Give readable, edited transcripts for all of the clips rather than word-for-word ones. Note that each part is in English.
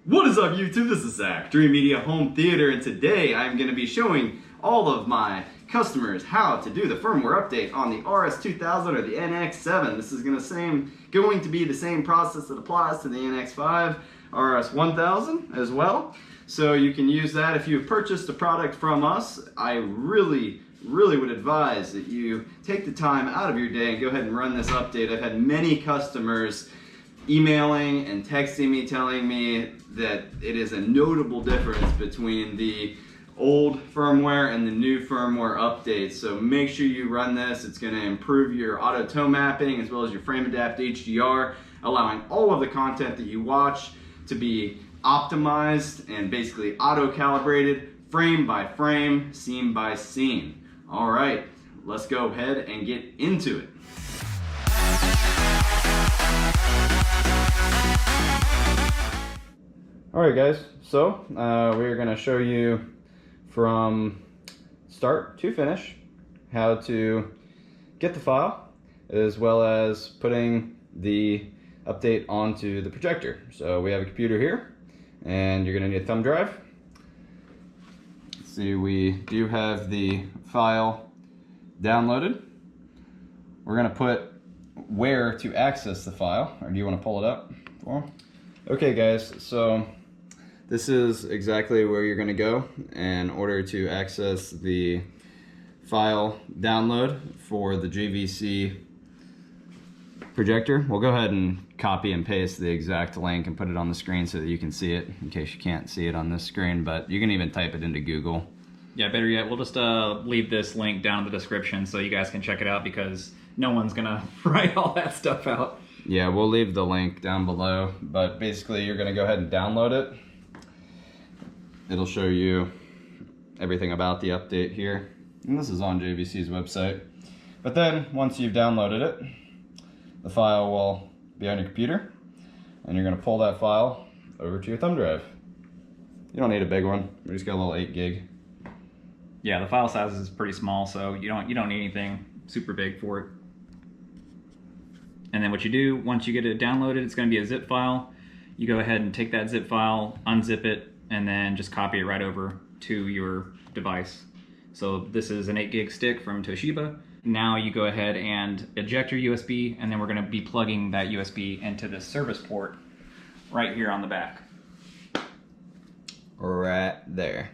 What is up, YouTube? This is Zach, Dreamedia Home Theater, and today I'm going to be showing all of my customers how to do the firmware update on the RS2000 or the NX7. This is going to be the same process that applies to the NX5 RS1000 as well. So you can use that if you've purchased a product from us. I really would advise that you take the time out of your day and go ahead and run this update. I've had many customers emailing and texting me telling me that it is a notable difference between the old firmware and the new firmware updates. So make sure you run this. It's going to improve your auto tone mapping as well as your frame adapt HDR, allowing all of the content that you watch to be optimized and basically auto calibrated frame by frame, scene by scene. All right, let's go ahead and get into it. All right, guys, so we're going to show you from start to finish how to get the file as well as putting the update onto the projector. So we have a computer here and you're going to need a thumb drive. Let's see, we do have the file downloaded. We're going to put where to access the file, or do you want to pull it up for them? Okay, guys, so this is exactly where you're going to go in order to access the file download for the JVC projector. We'll go ahead and copy and paste the exact link and put it on the screen so that you can see it, in case you can't see it on this screen, but you can even type it into Google. Yeah, better yet, we'll just leave this link down in the description so you guys can check it out, because no one's gonna write all that stuff out. Yeah, we'll leave the link down below, but basically you're gonna go ahead and download it. It'll show you everything about the update here, and this is on JVC's website. But then once you've downloaded it, the file will be on your computer, and you're gonna pull that file over to your thumb drive. You don't need a big one. We just got a little 8 gig. Yeah, the file size is pretty small, so you don't need anything super big for it. And then what you do, once you get it downloaded, it's going to be a zip file. You go ahead and take that zip file, unzip it, and then just copy it right over to your device. So this is an 8 gig stick from Toshiba. Now you go ahead and eject your USB, and then we're going to be plugging that USB into the service port right here on the back. Right there.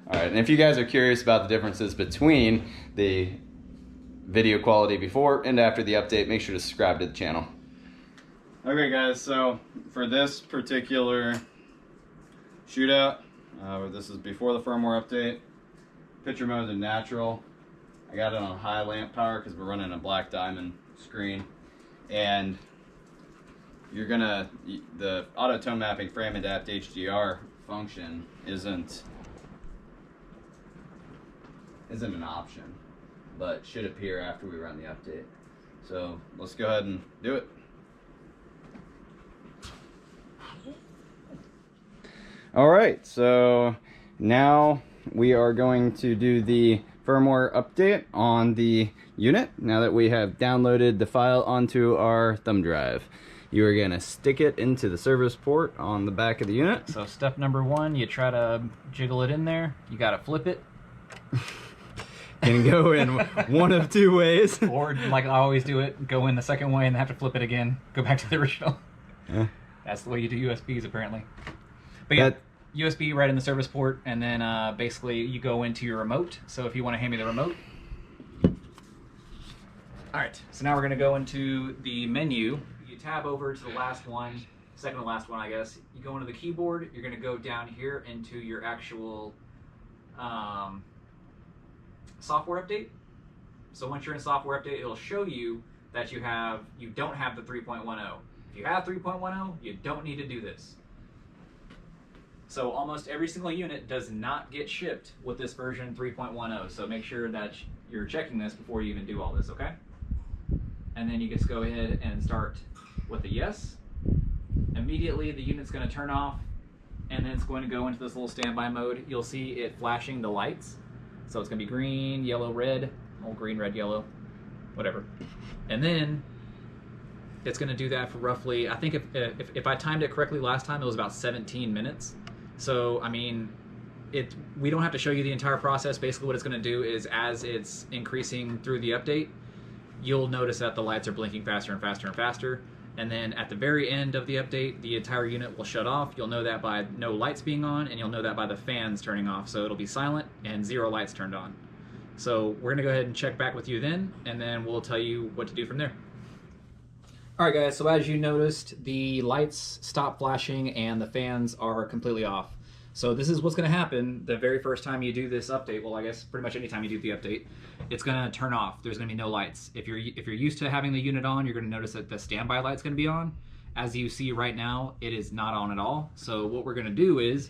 Alright, and if you guys are curious about the differences between the video quality before and after the update, make sure to subscribe to the channel. Okay guys, so for this particular shootout, this is before the firmware update, picture mode is in natural. I got it on high lamp power because we're running a black diamond screen, and you're gonna, the auto tone mapping frame adapt HDR function isn't an option, but should appear after we run the update. So let's go ahead and do it. All right, so now we are going to do the firmware update on the unit. Now that we have downloaded the file onto our thumb drive, you are going to stick it into the service port on the back of the unit. So step number 1, you try to jiggle it in there. You got to flip it. Can go in one of 2 ways. Or, like I always do it, go in the second way and have to flip it again. Go back to the original. Yeah. That's the way you do USBs, apparently. But yeah, USB right in the service port, and then basically you go into your remote. So if you want to hand me the remote. Alright, so now we're going to go into the menu. You tab over to the last one, second to last one, I guess. You go into the keyboard. You're going to go down here into your actual software update. So once you're in software update, it'll show you that you don't have the 3.10. If you have 3.10, you don't need to do this. So almost every single unit does not get shipped with this version 3.10. So make sure that you're checking this before you even do all this, okay? And then you just go ahead and start with a yes. Immediately the unit's going to turn off, and then it's going to go into this little standby mode. You'll see it flashing the lights. So it's going to be green, yellow, red, green, red, yellow, whatever. And then it's going to do that for roughly, I think if I timed it correctly last time, it was about 17 minutes. So, I mean, we don't have to show you the entire process. Basically what it's going to do is, as it's increasing through the update, you'll notice that the lights are blinking faster and faster and faster. And then at the very end of the update, the entire unit will shut off. You'll know that by no lights being on, and you'll know that by the fans turning off. So it'll be silent and 0 lights turned on. So we're gonna go ahead and check back with you then, and then we'll tell you what to do from there. All right, guys, so as you noticed, the lights stopped flashing and the fans are completely off. So this is what's gonna happen the very first time you do this update. Well, I guess pretty much any time you do the update, it's gonna turn off. There's gonna be no lights. If you're used to having the unit on, you're gonna notice that the standby light's gonna be on. As you see right now, it is not on at all. So what we're gonna do is,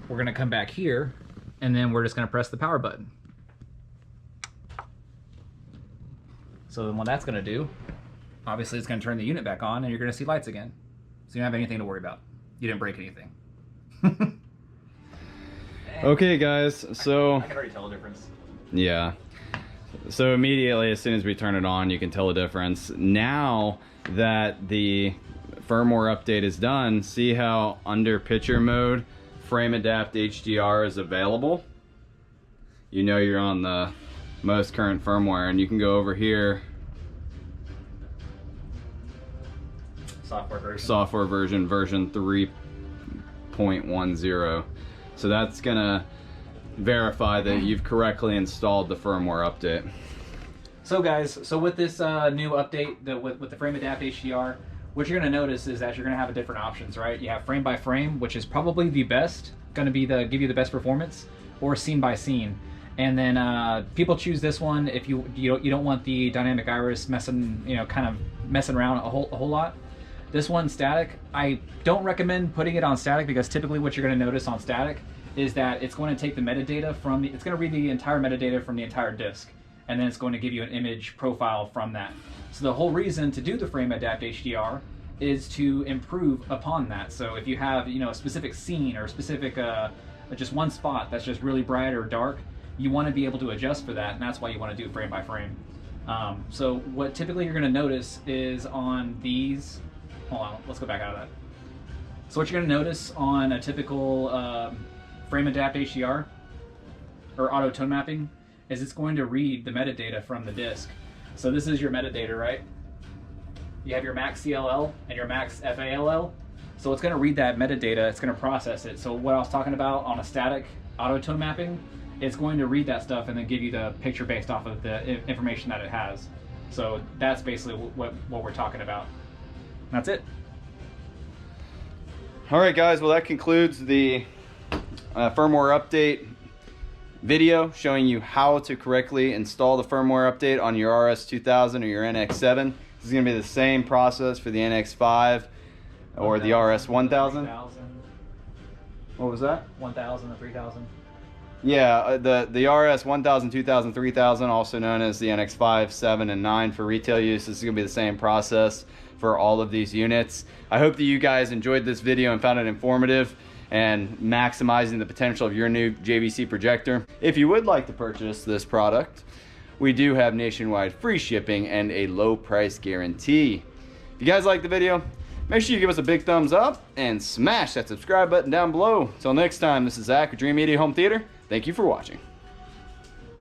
we're gonna come back here, and then we're just gonna press the power button. So then what that's gonna do, obviously it's gonna turn the unit back on and you're gonna see lights again. So you don't have anything to worry about. You didn't break anything. Okay guys, so... I can already tell the difference. Yeah. So immediately, as soon as we turn it on, you can tell the difference. Now that the firmware update is done, see how under picture mode, Frame Adapt HDR is available? You know you're on the most current firmware, and you can go over here. Software version 3.10. So that's gonna verify that you've correctly installed the firmware update. So guys, so with this new update, with the Frame Adapt HDR, what you're gonna notice is that you're gonna have different options, right? You have frame by frame, which is probably the best, gonna be give you the best performance, or scene by scene. And then people choose this one if you don't want the dynamic iris kind of messing around a whole lot. This one's static. I don't recommend putting it on static, because typically what you're going to notice on static is that it's going to take the metadata from it's going to read the entire metadata from the entire disk, and then it's going to give you an image profile from that. So the whole reason to do the Frame Adapt HDR is to improve upon that. So if you have a specific scene or a specific just one spot that's just really bright or dark, you want to be able to adjust for that, and that's why you want to do frame by frame. So what typically you're going to notice is on these. Hold on, let's go back out of that. So what you're going to notice on a typical Frame Adapt HDR or auto tone mapping is it's going to read the metadata from the disk. So this is your metadata, right? You have your max CLL and your max FALL. So it's going to read that metadata, it's going to process it. So what I was talking about on a static auto tone mapping, it's going to read that stuff and then give you the picture based off of the information that it has. So that's basically what we're talking about. That's it. All right, guys. Well, that concludes the firmware update video showing you how to correctly install the firmware update on your RS2000 or your NX7. This is going to be the same process for the NX5 or the RS1000. What was that? 1000 and 3000. Yeah, the RS1000, 2000, 3000, also known as the NX5, 7, and 9 for retail use. This is going to be the same process for all of these units. I hope that you guys enjoyed this video and found it informative and maximizing the potential of your new JVC projector. If you would like to purchase this product, we do have nationwide free shipping and a low price guarantee. If you guys like the video, make sure you give us a big thumbs up and smash that subscribe button down below. Until next time, this is Zach with Dreamedia Home Theater. Thank you for watching.